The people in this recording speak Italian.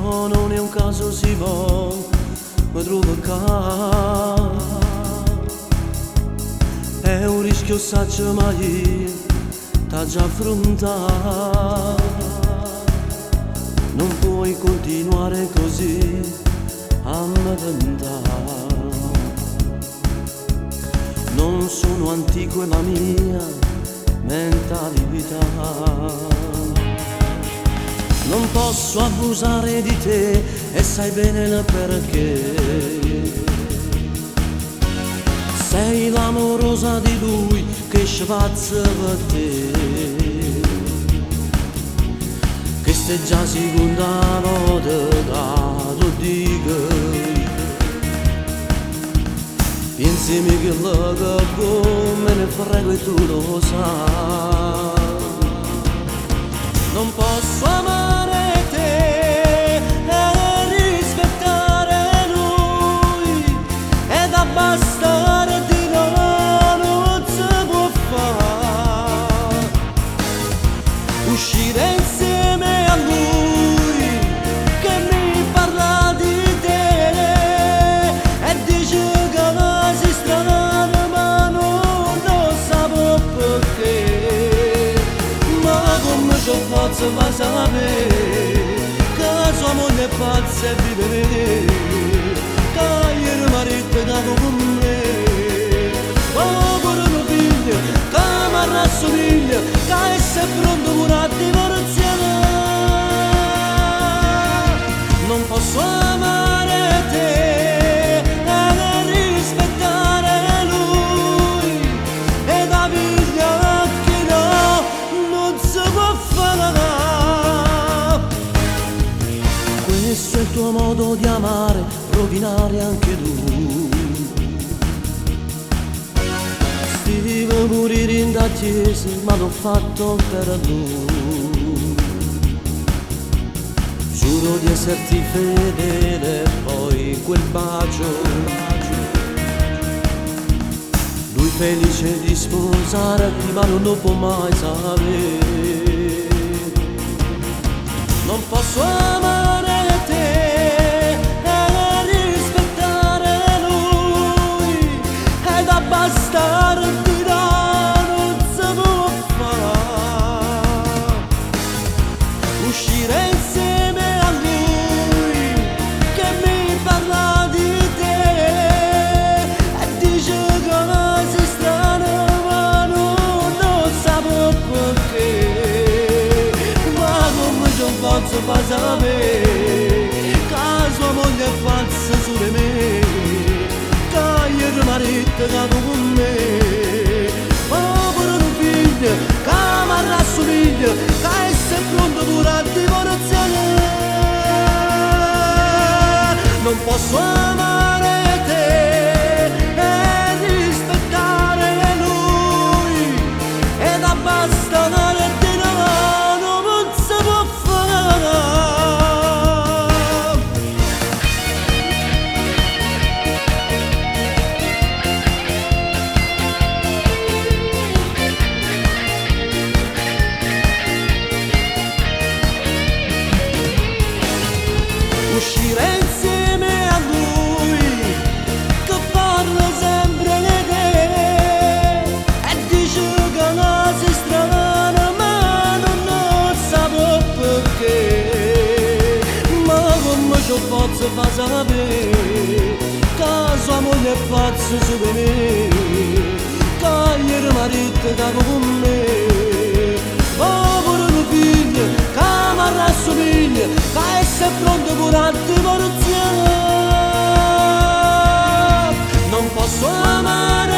No, non è un caso Simon, mi trovo qua. È un rischio saggio ma io t'ha già affrontato. Non puoi continuare così a me tentare. Non sono antico e la mia mentalità. Non posso abusare di te e sai bene il perché. Sei l'amorosa di lui che spazza per te, che stai già seconda volta che lo dico. Pensami che la capo me ne frego e tu lo sai. Non posso amare te e rispettare lui ed abbastare di no, non si può fare. Uscire insieme a lui che mi parla di te e dice che la si strana ma non lo sapevo perché. Ma come ci posso far sapere che sua moglie è pazza e vive che ieri marito è dato con me. Povero mio figlio che mi rassomiglia, che è pronto pure a divorziare. Non posso amare te e rispettare lui e da figlia che no, non si può fare. Questo è il tuo modo di amare, rovinare anche tu. Stivo morire in da chiesa, ma l'ho fatto per lui. Giuro di esserti fedele, poi quel bacio. Lui felice di sposarti, ma non lo può mai sapere. Non posso amare te e rispettare lui ed abbastarti da non si può fare. Uscire insieme a lui che mi parla di te e dice che sei strana ma non lo sapevo perché. Ma come ci posso far sapere che sua moglie è pazza su di me, che ieri marito è dato con me. Povero mio figlio che mi rassomiglia, che è pronto pure a divorziare. Non posso amare te e rispettare lui ed abbastare di no, non si può fare. Uscire insieme a lui che parla sempre di te e dice che la si strana ma non lo sapevo perché. Ma come ci posso far sapere che sua moglie è pazza su di me, che ieri marito è dato con me. Povero mio figlio che mi rassomiglia, che è pronto pure a divorziare. Non posso amare